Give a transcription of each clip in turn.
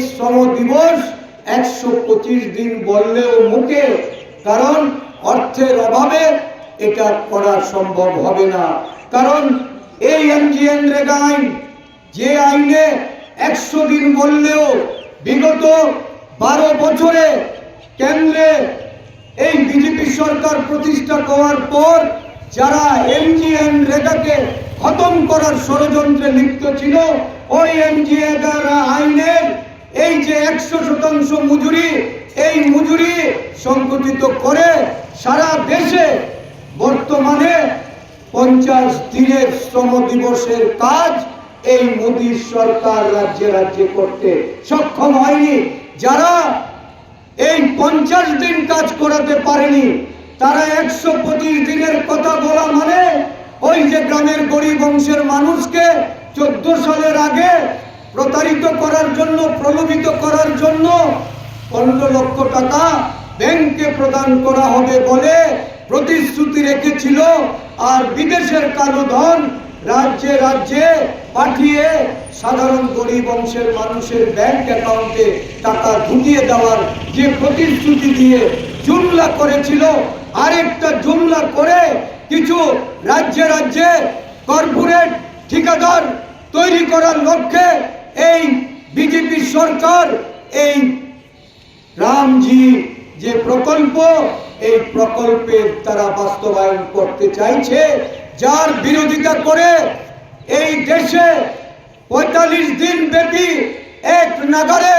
শ্রম দিবস 125 দিন বললেও মুখে, কারণ অর্থের অভাবে এটা করা সম্ভব হবে না। কারণ এই এনজিএনরেগা আইন, যে আইনে 100 দিন বললেও বিগত 12 বছরে কেন্দ্রে এই বিজেপি সরকার প্রতিষ্ঠা করার পর যারা এনজিএনরেগাকে খতম করার ষড়যন্ত্রে লিপ্ত ছিল, ওই এনজিএনরেগা আইনের এই যে 100% মজুরি, এই মজুরি সংগঠিত করে সারা দেশে বর্তমানে 50 দিনের শ্রম দিবসের কাজ এই মোদী সরকার রাজ্যে রাজ্যে করতে সক্ষম হয়নি। যারা এই 50 দিন কাজ করাতে পারেনি, তারা 125 দিনের কথা বলা মানে ওই যে গ্রামের গরিব অংশের মানুষকে 14 সালের আগে প্রতারিত করার জন্য, প্রলোভিত করার জন্য 15 লক্ষ টাকা ব্যাংকে প্রদান করা হবে বলে প্রতিশ্রুতি রেখেছিল, আর বিদেশের কালো ধন রাজ্যে রাজ্যে পাঠিয়ে সাধারণ গরিব অংশের মানুষের ব্যাংক অ্যাকাউন্টে টাকা ঢুকিয়ে দেওয়ার যে প্রতিশ্রুতি দিয়ে জুমলা করেছিল, আরেকটা জুমলা করে কিছু রাজ্যে রাজ্যে কর্পোরেট ঠিকাদার তৈরি করার লক্ষ্যে এই বিজেপি সরকার এই রামজি যে প্রকল্প, এই প্রকল্পের তারা বাস্তবায়ন করতে চাইছে, যার বিরোধিতা করে এই দেশে 45 দিন ব্যাপী এক নাগারে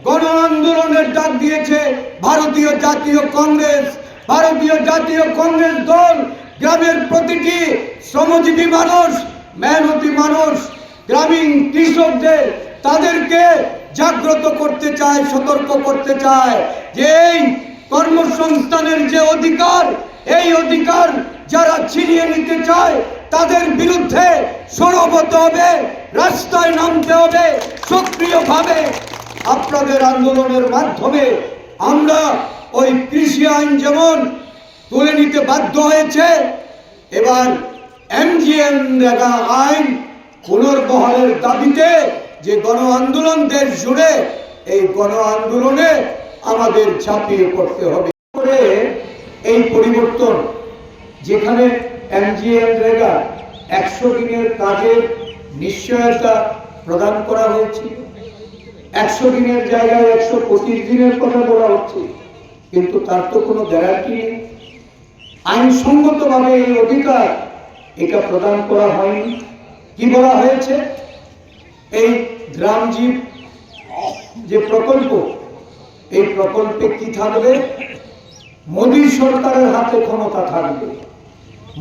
গণ আন্দোলনের ডাক দিয়েছে ভারতীয় জাতীয় কংগ্রেস। ভারতীয় জাতীয় কংগ্রেস দল গ্রামের প্রতিটি শ্রমজীবী মানুষ, মেহনতি মানুষ, গ্রামীণ কৃষকদের তাদেরকে জাগ্রত করতে চায়, সতর্ক করতে চায় যে এই কর্মসংস্থানের যে অধিকার, এই অধিকার যারা ছিনিয়ে নিতে চায় তাদের বিরুদ্ধে সরব হতে হবে, রাস্তায় নামতে হবে সক্রিয়ভাবে। আপনাদের আন্দোলনের মাধ্যমে আমরা ওই কৃষি আইন যেমন তুলে নিতে বাধ্য হয়েছে, এবার এনজিএনরেগা আইন পুনর্বহালের দাবিতে যে গণ আন্দোলন দেশ জুড়ে, এই গণ আন্দোলনে আমাদের ঝাঁপিয়ে পড়তে হবে। এই পরিবর্তন, যেখানে এনজিএনরেগা 100 দিনের কাজের নিশ্চয়তা প্রদান করা হয়েছে, 100 দিনের জায়গায় 125 দিনের কথা বলা হচ্ছে, কিন্তু তার তো কোনো গ্যারান্টি নেই। আইনসঙ্গতভাবে এই অধিকার এটা প্রদান করা হয়নি। কি বলা হয়েছে? এই গ্রামজীব যে প্রকল্প, এই প্রকল্পে কি থাকবে? মোদী সরকারের হাতে ক্ষমতা থাকবে।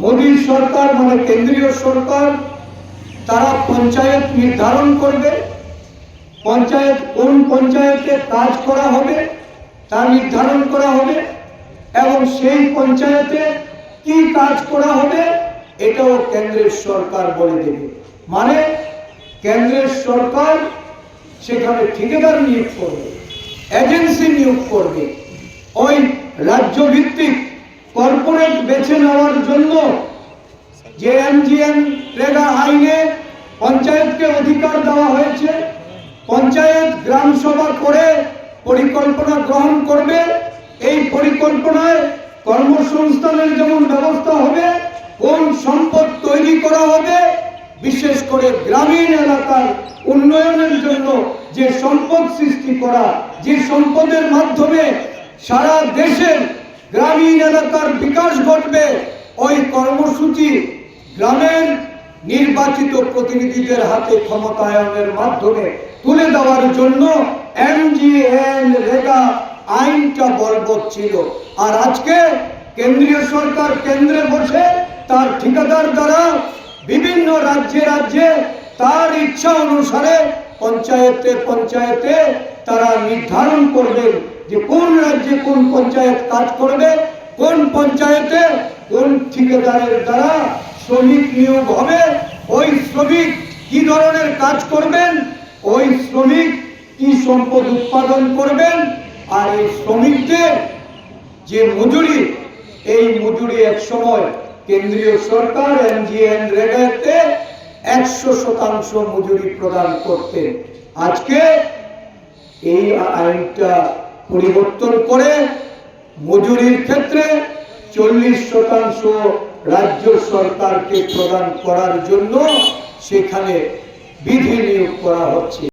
মোদী সরকার মানে কেন্দ্রীয় সরকার, তারা পঞ্চায়েত নির্ধারণ করবে, পঞ্চায়েত কোন পঞ্চায়েতে কাজ করা হবে তা নির্ধারণ করা হবে, এবং সেই পঞ্চায়েতে কি কাজ করা হবে এটাও কেন্দ্রের সরকার বলে দেবে। মানে কেন্দ্রের সরকার সেখানে ঠিকাদার নিয়োগ করবে, এজেন্সি নিয়োগ করবে। ওই রাজ্য ভিত্তিক কর্পোরেট বেছে নেওয়ার জন্য যে এনজিএনরেগা আইনে পঞ্চায়েতকে অধিকার দেওয়া হয়েছে, পঞ্চায়েত গ্রাম সভা করে পরিকল্পনা গ্রহণ করবে। এই পরিকল্পনায় কর্মসংস্থানের যেমন ব্যবস্থা হবে, কোন সম্পদ তৈরি করা হবে, বিশেষ করে গ্রামীণ এলাকার উন্নয়নের জন্য যে সম্পদ সৃষ্টি করা, যে সম্পদের মাধ্যমে সারা দেশের গ্রামীণ এলাকার বিকাশ ঘটবে, ওই কর্মসূচি গ্রামের নির্বাচিত প্রতিনিধিদের হাতে ক্ষমতায়নের মাধ্যমে তুলে দেওয়ার জন্য এনজিএনরেগা আইনটা বলবৎ ছিল। আর আজকে কেন্দ্রীয় সরকার কেন্দ্রে বসে তার ঠিকাদার দ্বারা বিভিন্ন রাজ্যে রাজ্যে তার ইচ্ছা অনুসারে পঞ্চায়েতে পঞ্চায়েতে তারা নির্ধারণ করবেন যে কোন রাজ্যে কোন পঞ্চায়েত কাজ করবে, কোন পঞ্চায়েতে কোন ঠিকাদারের দ্বারা শ্রমিক নিয়োগ হবে, ওই শ্রমিক কি ধরনের কাজ করবেন, ওই শ্রমিক কি সম্পদ উৎপাদন করবেন, আর এই শ্রমিকদের যে মজুরি, এই মজুরি এক সময় কেন্দ্রীয় সরকার এনজিএনরেগাতে 100% মজুরি প্রদান করতেন। আজকে এই আইনটা পরিবর্তন করে মজুরির ক্ষেত্রে 40% রাজ্য সরকারকে প্রদান করার জন্য সেখানে বিধি নিয়োগ করা হচ্ছে।